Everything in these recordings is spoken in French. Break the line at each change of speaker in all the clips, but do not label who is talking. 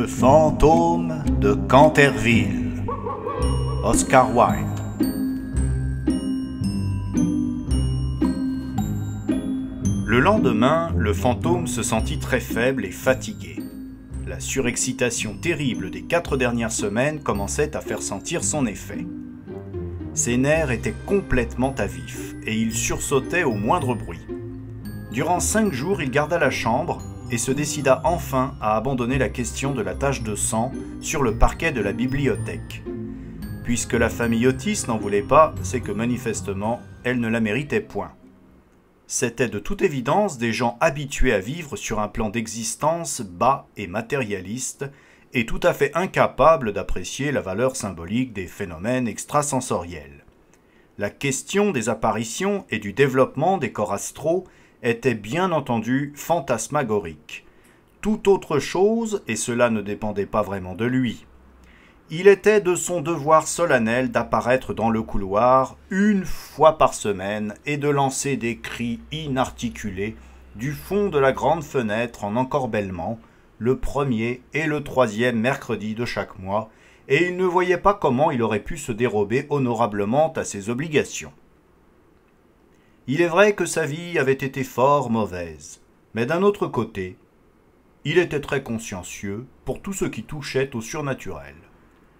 Le fantôme de Canterville. Oscar Wilde. Le lendemain, le fantôme se sentit très faible et fatigué. La surexcitation terrible des 4 dernières semaines commençait à faire sentir son effet. Ses nerfs étaient complètement à vif et il sursautait au moindre bruit. Durant 5 jours, il garda la chambre et se décida enfin à abandonner la question de la tache de sang sur le parquet de la bibliothèque. Puisque la famille Otis n'en voulait pas, c'est que manifestement, elle ne la méritait point. C'étaient de toute évidence des gens habitués à vivre sur un plan d'existence bas et matérialiste, et tout à fait incapables d'apprécier la valeur symbolique des phénomènes extrasensoriels. La question des apparitions et du développement des corps astraux était bien entendu fantasmagorique. Tout autre chose, et cela ne dépendait pas vraiment de lui. Il était de son devoir solennel d'apparaître dans le couloir 1 fois par semaine et de lancer des cris inarticulés du fond de la grande fenêtre en encorbellement, le 1er et le 3e mercredi de chaque mois, et il ne voyait pas comment il aurait pu se dérober honorablement à ses obligations. Il est vrai que sa vie avait été fort mauvaise, mais d'un autre côté, il était très consciencieux pour tout ce qui touchait au surnaturel.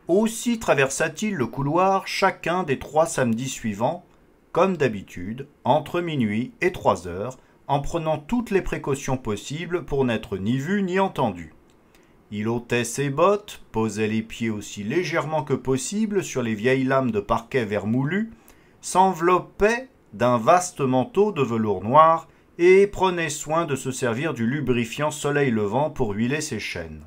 Aussi traversa-t-il le couloir chacun des 3 samedis suivants, comme d'habitude, entre minuit et 3 heures, en prenant toutes les précautions possibles pour n'être ni vu ni entendu. Il ôtait ses bottes, posait les pieds aussi légèrement que possible sur les vieilles lames de parquet vermoulu, s'enveloppait d'un vaste manteau de velours noir et prenait soin de se servir du lubrifiant soleil levant pour huiler ses chaînes.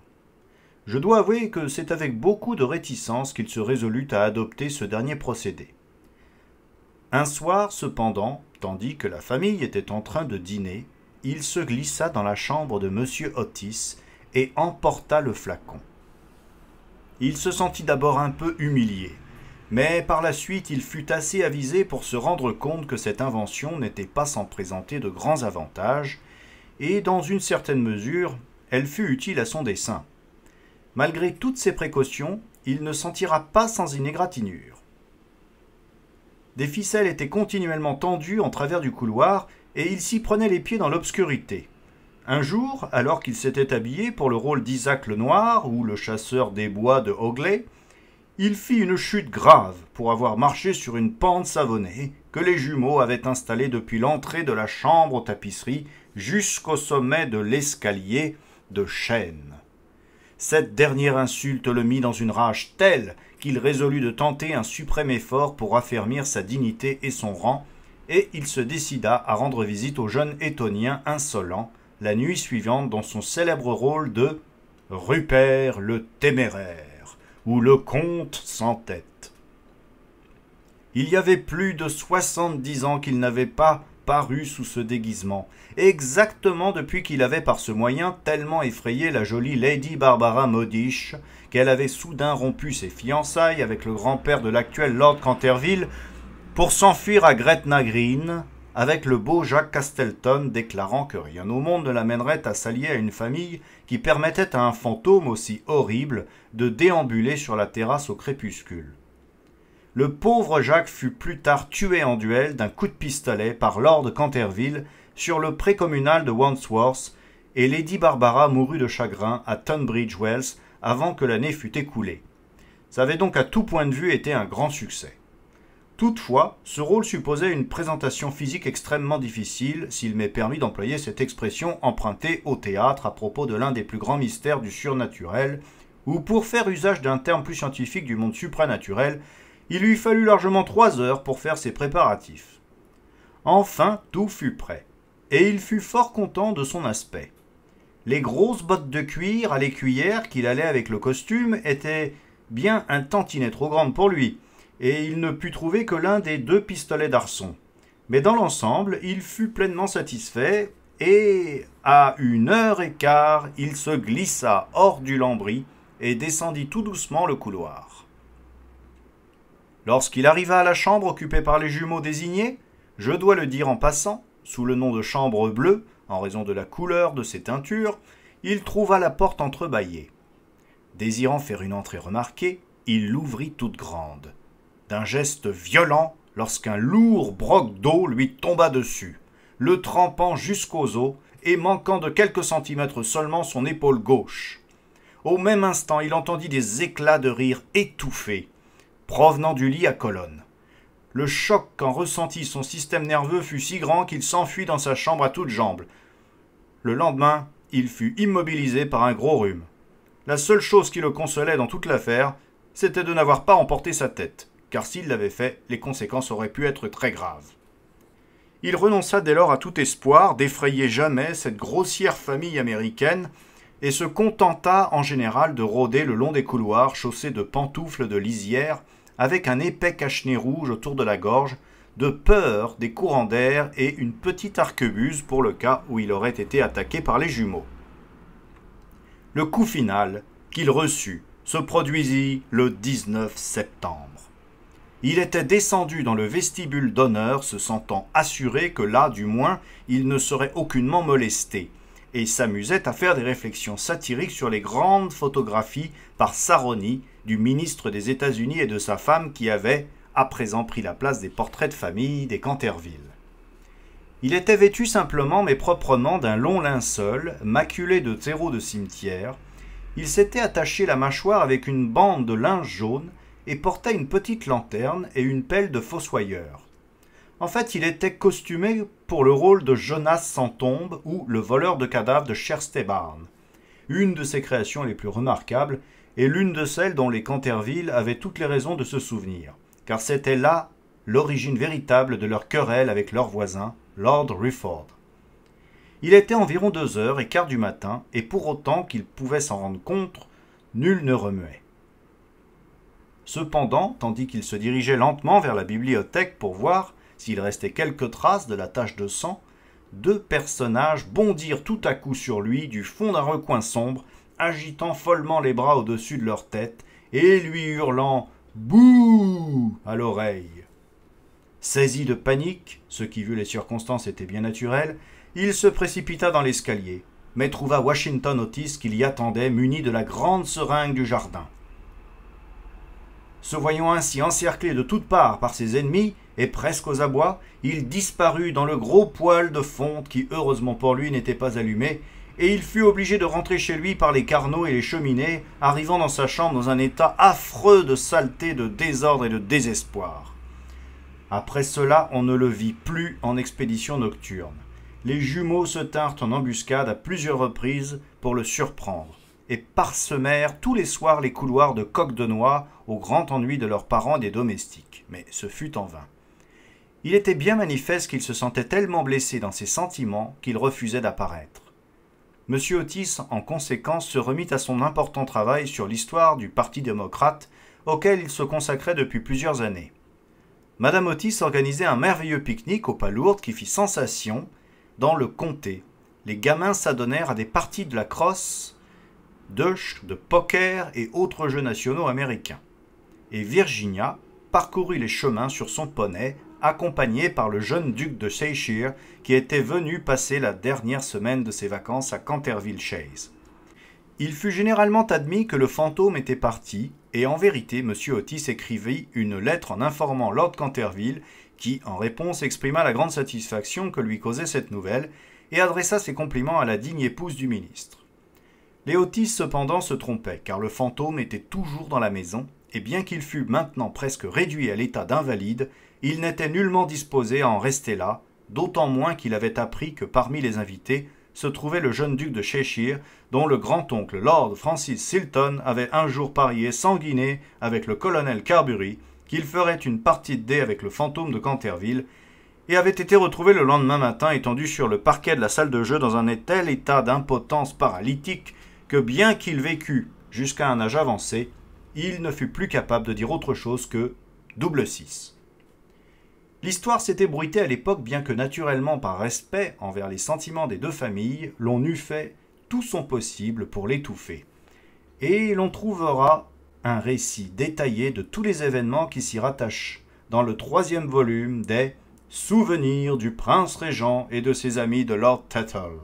Je dois avouer que c'est avec beaucoup de réticence qu'il se résolut à adopter ce dernier procédé. Un soir, cependant, tandis que la famille était en train de dîner, il se glissa dans la chambre de M. Otis et emporta le flacon. Il se sentit d'abord un peu humilié, mais par la suite il fut assez avisé pour se rendre compte que cette invention n'était pas sans présenter de grands avantages, et dans une certaine mesure, elle fut utile à son dessein. Malgré toutes ces précautions, il ne s'en tira pas sans une égratignure. Des ficelles étaient continuellement tendues en travers du couloir, et il s'y prenait les pieds dans l'obscurité. Un jour, alors qu'il s'était habillé pour le rôle d'Isaac le Noir ou le chasseur des bois de Hogley, il fit une chute grave pour avoir marché sur une pente savonnée que les jumeaux avaient installée depuis l'entrée de la chambre aux tapisseries jusqu'au sommet de l'escalier de chêne. Cette dernière insulte le mit dans une rage telle qu'il résolut de tenter un suprême effort pour affermir sa dignité et son rang, et il se décida à rendre visite au jeune Étonien insolent la nuit suivante dans son célèbre rôle de Rupert le Téméraire ou le Comte sans tête. Il y avait plus de 70 ans qu'il n'avait pas paru sous ce déguisement, exactement depuis qu'il avait par ce moyen tellement effrayé la jolie Lady Barbara Modish qu'elle avait soudain rompu ses fiançailles avec le grand-père de l'actuel Lord Canterville pour s'enfuir à Gretna Green avec le beau Jacques Castleton déclarant que rien au monde ne l'amènerait à s'allier à une famille qui permettait à un fantôme aussi horrible de déambuler sur la terrasse au crépuscule. Le pauvre Jacques fut plus tard tué en duel d'un coup de pistolet par Lord Canterville sur le pré communal de Wandsworth, et Lady Barbara mourut de chagrin à Tunbridge Wells avant que l'année fût écoulée. Ça avait donc à tout point de vue été un grand succès. Toutefois, ce rôle supposait une présentation physique extrêmement difficile, s'il m'est permis d'employer cette expression empruntée au théâtre à propos de l'un des plus grands mystères du surnaturel, ou pour faire usage d'un terme plus scientifique du monde supranaturel, il lui fallut largement 3 heures pour faire ses préparatifs. Enfin, tout fut prêt, et il fut fort content de son aspect. Les grosses bottes de cuir à l'écuyère qu'il allait avec le costume étaient bien un tantinet trop grandes pour lui, et il ne put trouver que l'un des 2 pistolets d'arçon. Mais dans l'ensemble, il fut pleinement satisfait, et à 1h15, il se glissa hors du lambris et descendit tout doucement le couloir. Lorsqu'il arriva à la chambre occupée par les jumeaux désignés, je dois le dire en passant, sous le nom de chambre bleue, en raison de la couleur de ses teintures, il trouva la porte entrebâillée. Désirant faire une entrée remarquée, il l'ouvrit toute grande. D'un geste violent, lorsqu'un lourd broc d'eau lui tomba dessus, le trempant jusqu'aux os et manquant de quelques centimètres seulement son épaule gauche. Au même instant, il entendit des éclats de rire étouffés, provenant du lit à colonnes. Le choc qu'en ressentit son système nerveux fut si grand qu'il s'enfuit dans sa chambre à toutes jambes. Le lendemain, il fut immobilisé par un gros rhume. La seule chose qui le consolait dans toute l'affaire, c'était de n'avoir pas emporté sa tête, car s'il l'avait fait, les conséquences auraient pu être très graves. Il renonça dès lors à tout espoir d'effrayer jamais cette grossière famille américaine et se contenta en général de rôder le long des couloirs chaussés de pantoufles de lisière avec un épais cache-nez rouge autour de la gorge, de peur des courants d'air et une petite arquebuse pour le cas où il aurait été attaqué par les jumeaux. Le coup final qu'il reçut se produisit le 19 septembre. Il était descendu dans le vestibule d'honneur, se sentant assuré que là, du moins, il ne serait aucunement molesté, et s'amusait à faire des réflexions satiriques sur les grandes photographies par Saroni du ministre des États-Unis et de sa femme qui avaient à présent pris la place des portraits de famille des Canterville. Il était vêtu simplement mais proprement d'un long linceul, maculé de terreaux de cimetière. Il s'était attaché la mâchoire avec une bande de linge jaune et portait une petite lanterne et une pelle de fossoyeur. En fait, il était costumé pour le rôle de Jonas sans tombe ou le voleur de cadavres de Scherstebarn, une de ses créations les plus remarquables et l'une de celles dont les Canterville avaient toutes les raisons de se souvenir, car c'était là l'origine véritable de leur querelle avec leur voisin, Lord Rufford. Il était environ 2h15 du matin, et pour autant qu'il pouvait s'en rendre compte, nul ne remuait. Cependant, tandis qu'il se dirigeait lentement vers la bibliothèque pour voir s'il restait quelques traces de la tache de sang, deux personnages bondirent tout à coup sur lui du fond d'un recoin sombre, agitant follement les bras au-dessus de leur tête et lui hurlant « Bouh !» à l'oreille. Saisi de panique, ce qui vu les circonstances était bien naturel, il se précipita dans l'escalier, mais trouva Washington Otis qui l'y attendait muni de la grande seringue du jardin. Se voyant ainsi encerclé de toutes parts par ses ennemis, et presque aux abois, il disparut dans le gros poêle de fonte qui, heureusement pour lui, n'était pas allumé, et il fut obligé de rentrer chez lui par les carneaux et les cheminées, arrivant dans sa chambre dans un état affreux de saleté, de désordre et de désespoir. Après cela, on ne le vit plus en expédition nocturne. Les jumeaux se tinrent en embuscade à plusieurs reprises pour le surprendre, et parsemèrent tous les soirs les couloirs de Coq de Noix au grand ennui de leurs parents et des domestiques, mais ce fut en vain. Il était bien manifeste qu'il se sentait tellement blessé dans ses sentiments qu'il refusait d'apparaître. M. Otis, en conséquence, se remit à son important travail sur l'histoire du Parti démocrate, auquel il se consacrait depuis plusieurs années. Madame Otis organisait un merveilleux pique-nique aux palourdes qui fit sensation dans le comté. Les gamins s'adonnèrent à des parties de la crosse, de poker et autres jeux nationaux américains. Et Virginia parcourut les chemins sur son poney, accompagnée par le jeune duc de Cheshire qui était venu passer la dernière semaine de ses vacances à Canterville Chase. Il fut généralement admis que le fantôme était parti, et en vérité M. Otis écrivit une lettre en informant Lord Canterville, qui, en réponse, exprima la grande satisfaction que lui causait cette nouvelle, et adressa ses compliments à la digne épouse du ministre. Les Otis cependant se trompaient, car le fantôme était toujours dans la maison, et bien qu'il fût maintenant presque réduit à l'état d'invalide, il n'était nullement disposé à en rester là, d'autant moins qu'il avait appris que parmi les invités se trouvait le jeune duc de Cheshire, dont le grand-oncle Lord Francis Silton avait un jour parié sanguiné avec le colonel Carbury qu'il ferait une partie de dés avec le fantôme de Canterville, et avait été retrouvé le lendemain matin étendu sur le parquet de la salle de jeu dans un tel état d'impotence paralytique que bien qu'il vécût jusqu'à un âge avancé, il ne fut plus capable de dire autre chose que « double 6 ». L'histoire s'était bruitée à l'époque, bien que naturellement par respect envers les sentiments des deux familles, l'on eût fait tout son possible pour l'étouffer. Et l'on trouvera un récit détaillé de tous les événements qui s'y rattachent dans le 3e volume des « Souvenirs du prince régent et de ses amis de Lord Tattle ».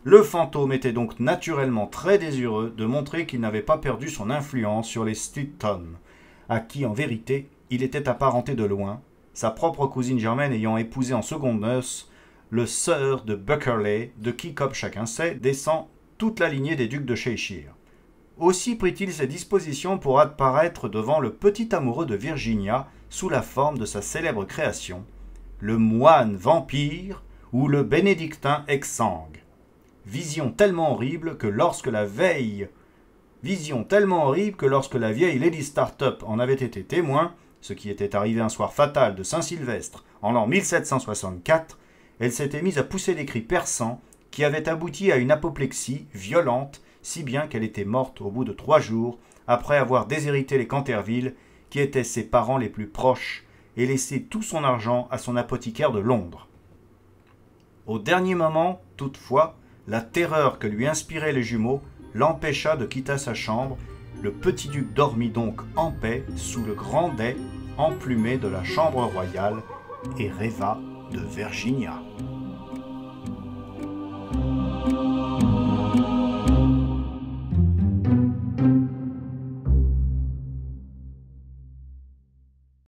Le fantôme était donc naturellement très désireux de montrer qu'il n'avait pas perdu son influence sur les Stitton, à qui en vérité il était apparenté de loin, sa propre cousine germaine ayant épousé en seconde noces le sir de Buckerley, de qui, comme chacun sait, descend toute la lignée des ducs de Cheshire. Aussi prit-il ses dispositions pour apparaître devant le petit amoureux de Virginia sous la forme de sa célèbre création, le moine vampire ou le bénédictin exsangue. Vision tellement horrible que lorsque la vieille Lady Startup en avait été témoin, ce qui était arrivé un soir fatal de Saint-Sylvestre en l'an 1764, elle s'était mise à pousser des cris perçants qui avaient abouti à une apoplexie violente, si bien qu'elle était morte au bout de 3 jours, après avoir déshérité les Canterville, qui étaient ses parents les plus proches, et laissé tout son argent à son apothicaire de Londres. Au dernier moment, toutefois, la terreur que lui inspiraient les jumeaux l'empêcha de quitter sa chambre. Le petit duc dormit donc en paix sous le grand dais emplumé de la chambre royale et rêva de Virginia.